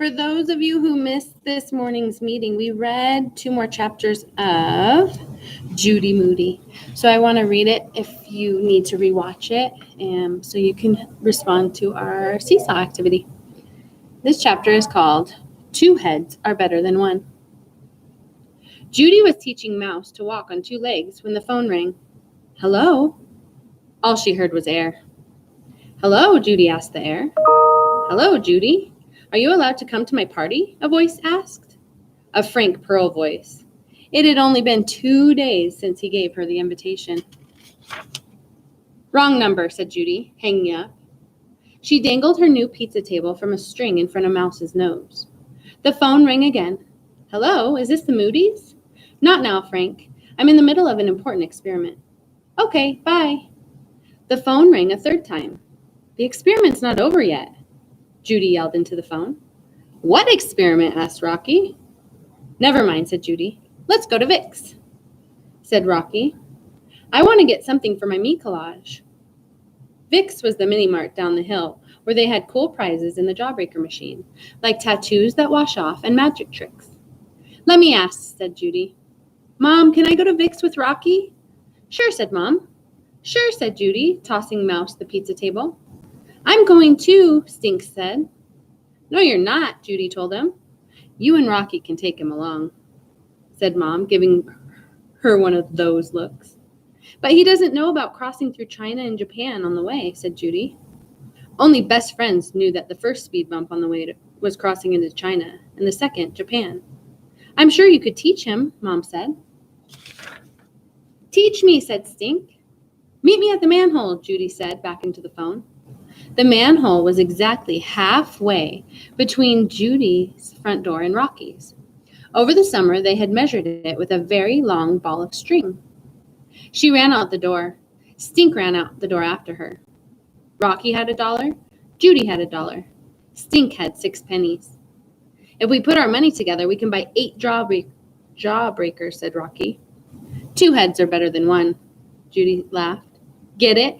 For those of you who missed this morning's meeting, we read 2 more chapters of Judy, Moody. So I want to read it if you need to rewatch it, so you can respond to our seesaw activity. This chapter is called 2 Heads Are Better Than One. Judy was teaching Mouse to walk on 2 legs when the phone rang. Hello? All she heard was air. Hello, Judy asked the air. Hello, Judy. Are you allowed to come to my party? A voice asked. A frank pearl voice. It had only been 2 days since he gave her the invitation. Wrong number, said Judy, hanging up. She dangled her new pizza table from a string in front of Mouse's nose. The phone rang again. Hello, is this the Moody's? Not now, Frank. I'm in the middle of an important experiment. Okay, bye. The phone rang a 3rd time. The experiment's not over yet, Judy yelled into the phone. What experiment? Asked Rocky. Never mind, said Judy. Let's go to Vic's, said Rocky. I want to get something for my me collage. Vic's was the mini mart down the hill where they had cool prizes in the jawbreaker machine, like tattoos that wash off and magic tricks. Let me ask, said Judy. Mom, can I go to Vic's with Rocky? Sure, said Mom. Sure, said Judy, tossing Mouse the pizza table. I'm going too, Stink said. No, you're not, Judy told him. You and Rocky can take him along, said Mom, giving her one of those looks. But he doesn't know about crossing through China and Japan on the way, said Judy. Only best friends knew that the first speed bump on the way was crossing into China, and the second, Japan. I'm sure you could teach him, Mom said. Teach me, said Stink. Meet me at the manhole, Judy said, back into the phone. The manhole was exactly halfway between Judy's front door and Rocky's. Over the summer, they had measured it with a very long ball of string. She ran out the door. Stink ran out the door after her. Rocky had $1. Judy had $1. Stink had 6 pennies. If we put our money together, we can buy 8 jawbreakers, said Rocky. 2 heads are better than 1, Judy laughed. Get it?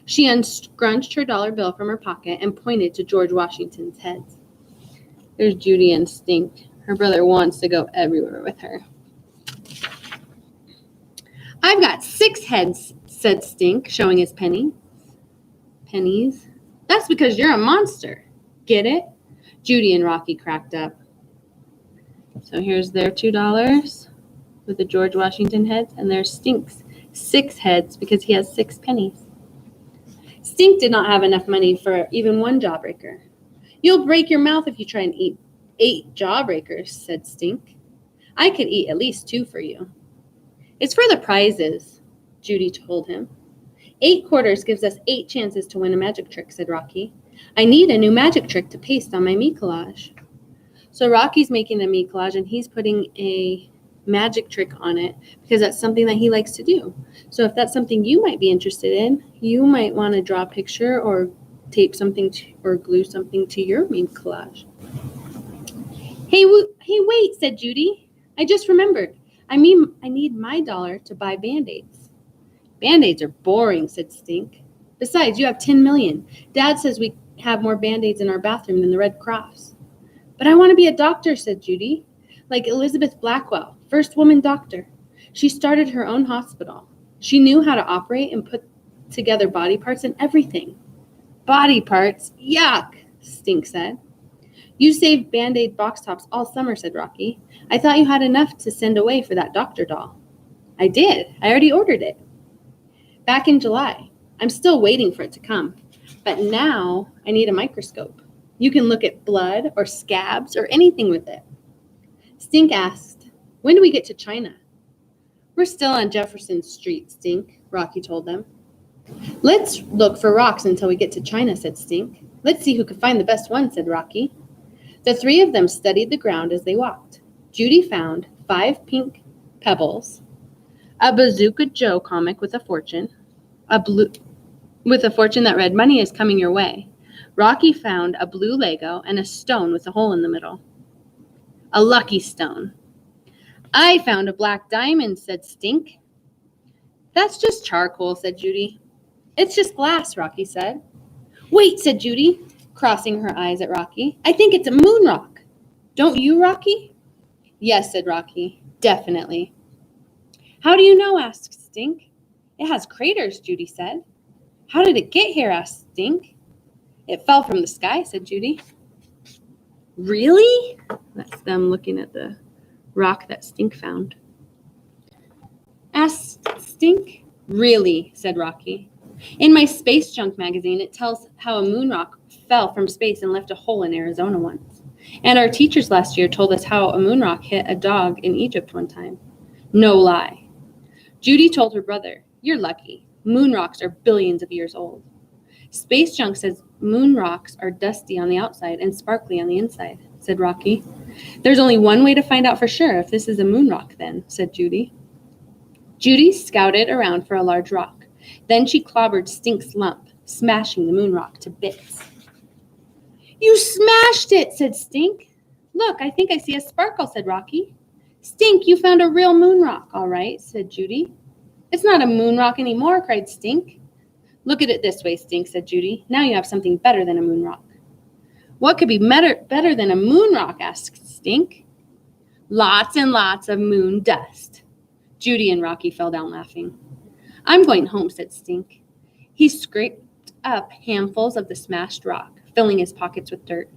She unscrunched her dollar bill from her pocket and pointed to George Washington's heads. There's Judy and Stink. Her brother wants to go everywhere with her. I've got 6 heads, said Stink, showing his pennies. That's because you're a monster. Get it? Judy and Rocky cracked up. So here's their $2 with the George Washington heads, and there's Stink's 6 heads because he has 6 pennies. Stink did not have enough money for even 1 jawbreaker. You'll break your mouth if you try and eat 8 jawbreakers, said Stink. I could eat at least 2 for you. It's for the prizes, Judy told him. 8 quarters gives us 8 chances to win a magic trick, said Rocky. I need a new magic trick to paste on my me collage. So Rocky's making a me collage, and he's putting a magic trick on it because that's something that he likes to do. So if that's something you might be interested in, you might want to draw a picture or tape something or glue something to your me collage. Hey, wait, said Judy. I just remembered. I need my $1 to buy Band-Aids. Band-Aids are boring, said Stink. Besides, you have 10 million. Dad says we have more Band-Aids in our bathroom than the Red Cross. But I want to be a doctor, said Judy. Like Elizabeth Blackwell, first woman doctor. She started her own hospital. She knew how to operate and put together body parts and everything. Body parts? Yuck, Stink said. You saved Band-Aid box tops all summer, said Rocky. I thought you had enough to send away for that doctor doll. I did. I already ordered it. Back in July. I'm still waiting for it to come. But now I need a microscope. You can look at blood or scabs or anything with it. Stink asked, when do we get to China? We're still on Jefferson Street, Stink, Rocky told them. Let's look for rocks until we get to China, said Stink. Let's see who can find the best one, said Rocky. The 3 of them studied the ground as they walked. Judy found 5 pink pebbles, a Bazooka Joe comic with a fortune, with a fortune that read, money is coming your way. Rocky found a blue Lego and a stone with a hole in the middle. A lucky stone. I found a black diamond, said Stink. That's just charcoal, said Judy. It's just glass, Rocky said. Wait, said Judy, crossing her eyes at Rocky. I think it's a moon rock. Don't you, Rocky? Yes, said Rocky. Definitely. How do you know? Asked Stink. It has craters, Judy said. How did it get here? Asked Stink. It fell from the sky, said Judy. Really? That's them looking at the rock that Stink found. Asked Stink. Really, said Rocky. In my Space Junk magazine, it tells how a moon rock fell from space and left a hole in Arizona once. And our teachers last year told us how a moon rock hit a dog in Egypt one time. No lie. Judy told her brother, you're lucky. Moon rocks are billions of years old. Space Junk says moon rocks are dusty on the outside and sparkly on the inside, said Rocky. There's only one way to find out for sure if this is a moon rock then, said Judy. Judy scouted around for a large rock. Then she clobbered Stink's lump, smashing the moon rock to bits. You smashed it, said Stink. Look, I think I see a sparkle, said Rocky. Stink, you found a real moon rock, all right, said Judy. It's not a moon rock anymore, cried Stink. Look at it this way, Stink, said Judy. Now you have something better than a moon rock. What could be better than a moon rock, asked Stink. Lots and lots of moon dust. Judy and Rocky fell down laughing. I'm going home, said Stink. He scraped up handfuls of the smashed rock, filling his pockets with dirt.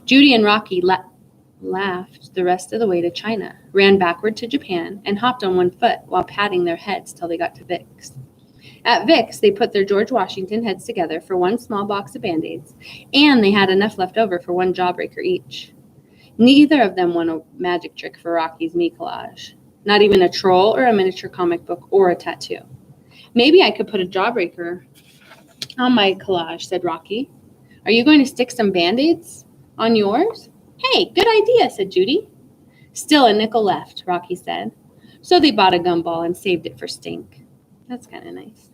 Judy and Rocky laughed the rest of the way to China, ran backward to Japan, and hopped on one foot while patting their heads till they got to Vic's. At Vic's, they put their George Washington heads together for one small box of Band-Aids, and they had enough left over for one jawbreaker each. Neither of them won a magic trick for Rocky's me collage. Not even a troll or a miniature comic book or a tattoo. Maybe I could put a jawbreaker on my collage, said Rocky. Are you going to stick some Band-Aids on yours? Hey, good idea, said Judy. Still a nickel left, Rocky said. So they bought a gumball and saved it for Stink. That's kind of nice.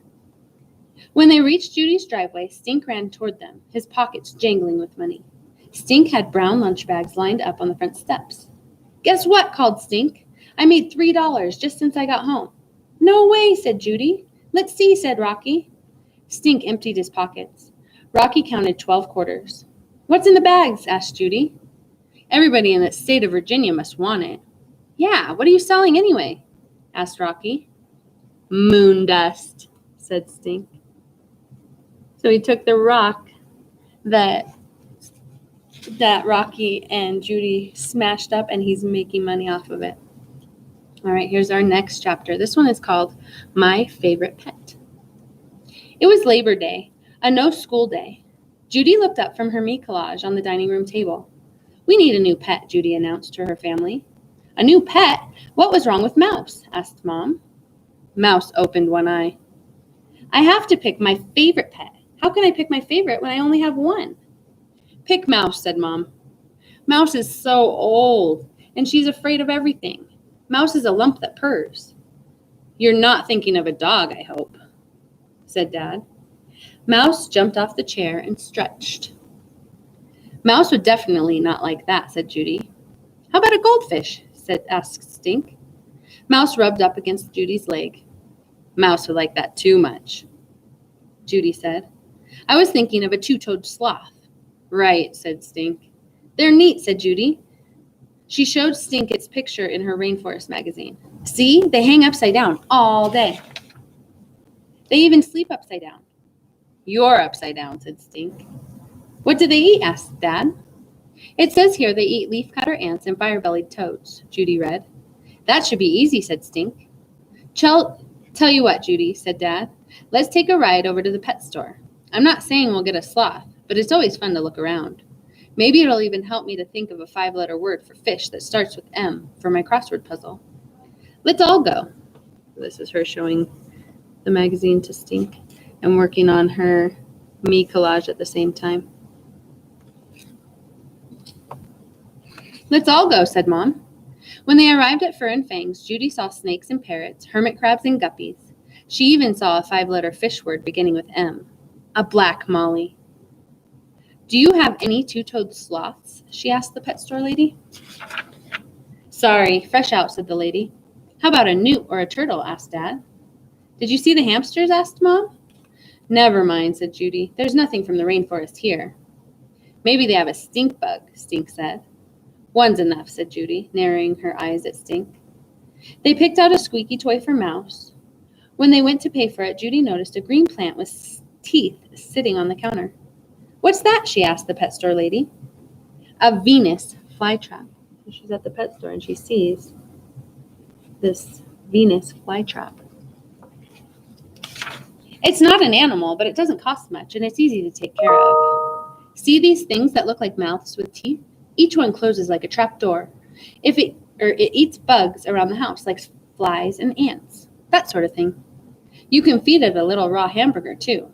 When they reached Judy's driveway, Stink ran toward them, his pockets jangling with money. Stink had brown lunch bags lined up on the front steps. Guess what? Called Stink. I made $3 just since I got home. No way, said Judy. Let's see, said Rocky. Stink emptied his pockets. Rocky counted 12 quarters. What's in the bags? Asked Judy. Everybody in the state of Virginia must want it. Yeah, what are you selling anyway? Asked Rocky. Moon dust, said Stink. So he took the rock that Rocky and Judy smashed up, and he's making money off of it. All right, here's our next chapter. This one is called My Favorite Pet. It was Labor Day, a no-school day. Judy looked up from her me collage on the dining room table. We need a new pet, Judy announced to her family. A new pet? What was wrong with Mouse? Asked Mom. Mouse opened one eye. I have to pick my favorite pet. How can I pick my favorite when I only have one? Pick Mouse, said Mom. Mouse is so old, and she's afraid of everything. Mouse is a lump that purrs. You're not thinking of a dog, I hope, said Dad. Mouse jumped off the chair and stretched. Mouse would definitely not like that, said Judy. How about a goldfish? Asked Stink. Mouse rubbed up against Judy's leg. Mouse would like that too much, Judy said. I was thinking of a two-toed sloth. Right, said Stink. They're neat, said Judy. She showed Stink its picture in her rainforest magazine. See, they hang upside down all day. They even sleep upside down. You're upside down, said Stink. What do they eat? Asked Dad. It says here they eat leafcutter ants and fire-bellied toads, Judy read. That should be easy, said Stink. Tell you what, Judy, said Dad. Let's take a ride over to the pet store. I'm not saying we'll get a sloth, but it's always fun to look around. Maybe it'll even help me to think of a 5-letter word for fish that starts with M for my crossword puzzle. Let's all go. This is her showing the magazine to Stink and working on her me collage at the same time. Let's all go, said Mom. When they arrived at Fur and Fangs, Judy saw snakes and parrots, hermit crabs and guppies. She even saw a 5-letter fish word beginning with M. A black molly. Do you have any two-toed sloths? She asked the pet store lady. Sorry, fresh out, said the lady. How about a newt or a turtle? Asked Dad. Did you see the hamsters? Asked Mom. Never mind, said Judy. There's nothing from the rainforest here. Maybe they have a stink bug, Stink said. One's enough, said Judy, narrowing her eyes at Stink. They picked out a squeaky toy for Mouse. When they went to pay for it, Judy noticed a green plant with teeth sitting on the counter. What's that? She asked the pet store lady. A Venus flytrap. So she's at the pet store and she sees this Venus flytrap. It's not an animal, but it doesn't cost much and it's easy to take care of. See these things that look like mouths with teeth? Each one closes like a trap door. It eats bugs around the house, like flies and ants, that sort of thing. You can feed it a little raw hamburger, too.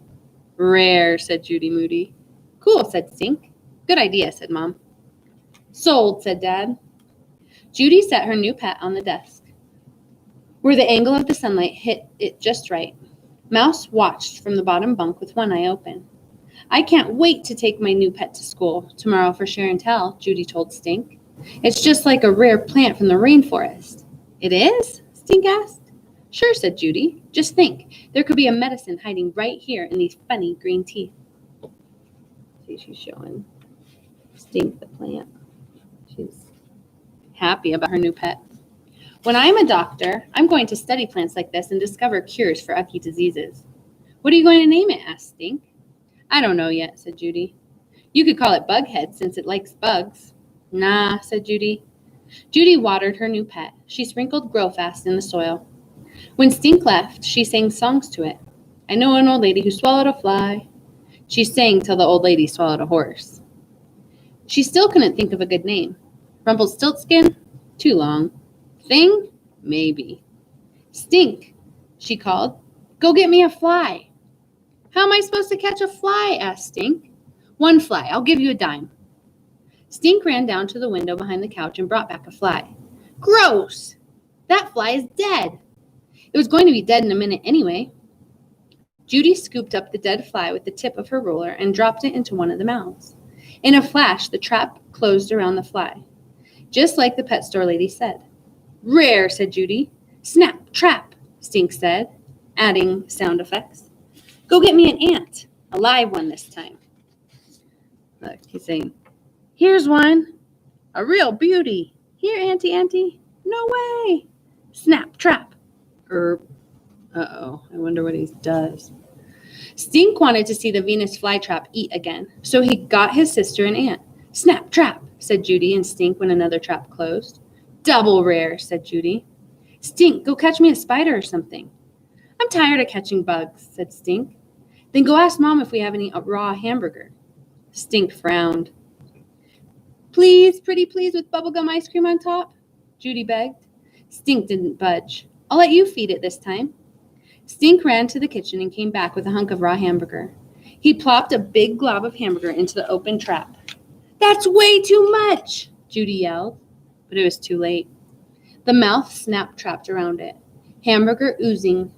Rare, said Judy Moody. Cool, said Stink. Good idea, said Mom. Sold, said Dad. Judy set her new pet on the desk, where the angle of the sunlight hit it just right. Mouse watched from the bottom bunk with one eye open. I can't wait to take my new pet to school tomorrow for Share and Tell, Judy told Stink. It's just like a rare plant from the rainforest. It is? Stink asked. Sure, said Judy. Just think, there could be a medicine hiding right here in these funny green teeth. See, she's showing Stink the plant. She's happy about her new pet. When I'm a doctor, I'm going to study plants like this and discover cures for ugly diseases. What are you going to name it? Asked Stink. I don't know yet, said Judy. You could call it Bughead since it likes bugs. Nah, said Judy. Judy watered her new pet. She sprinkled Grow Fast in the soil. When Stink left, she sang songs to it. I know an old lady who swallowed a fly. She sang till the old lady swallowed a horse. She still couldn't think of a good name. Rumpelstiltskin? Too long. Thing? Maybe. Stink, she called. Go get me a fly. How am I supposed to catch a fly? Asked Stink. One fly. I'll give you a dime. Stink ran down to the window behind the couch and brought back a fly. Gross! That fly is dead. It was going to be dead in a minute anyway. Judy scooped up the dead fly with the tip of her ruler and dropped it into one of the mouths. In a flash, the trap closed around the fly, just like the pet store lady said. Rare, said Judy. Snap, trap, Stink said, adding sound effects. Go get me an ant, a live one this time. Look, he's saying, here's one, a real beauty. Here, Auntie, no way. Snap, trap. Uh-oh, I wonder what he does. Stink wanted to see the Venus flytrap eat again, so he got his sister an ant. Snap, trap, said Judy and Stink when another trap closed. Double rare, said Judy. Stink, go catch me a spider or something. I'm tired of catching bugs, said Stink. Then go ask Mom if we have any raw hamburger. Stink frowned. Please, pretty please, with bubblegum ice cream on top, Judy begged. Stink didn't budge. I'll let you feed it this time. Stink ran to the kitchen and came back with a hunk of raw hamburger. He plopped a big glob of hamburger into the open trap. That's way too much, Judy yelled, but it was too late. The mouth snap trapped around it, hamburger oozing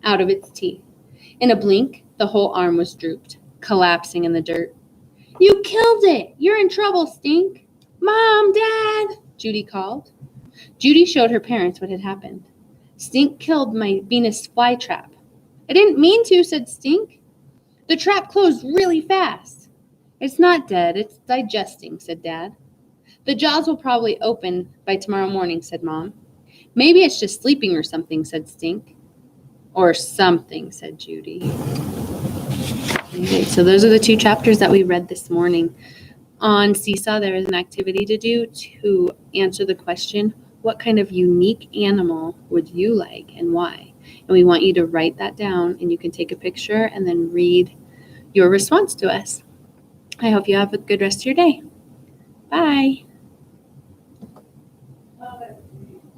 out of its teeth. In a blink, the whole arm was drooped, collapsing in the dirt. You killed it! You're in trouble, Stink! Mom, Dad! Judy called. Judy showed her parents what had happened. Stink killed my Venus flytrap. I didn't mean to, said Stink. The trap closed really fast. It's not dead, it's digesting, said Dad. The jaws will probably open by tomorrow morning, said Mom. Maybe it's just sleeping or something, said Stink. Or something, said Judy. Okay, so those are the two chapters that we read this morning. On Seesaw, there is an activity to do to answer the question, what kind of unique animal would you like and why? And we want you to write that down, and you can take a picture and then read your response to us. I hope you have a good rest of your day. Bye.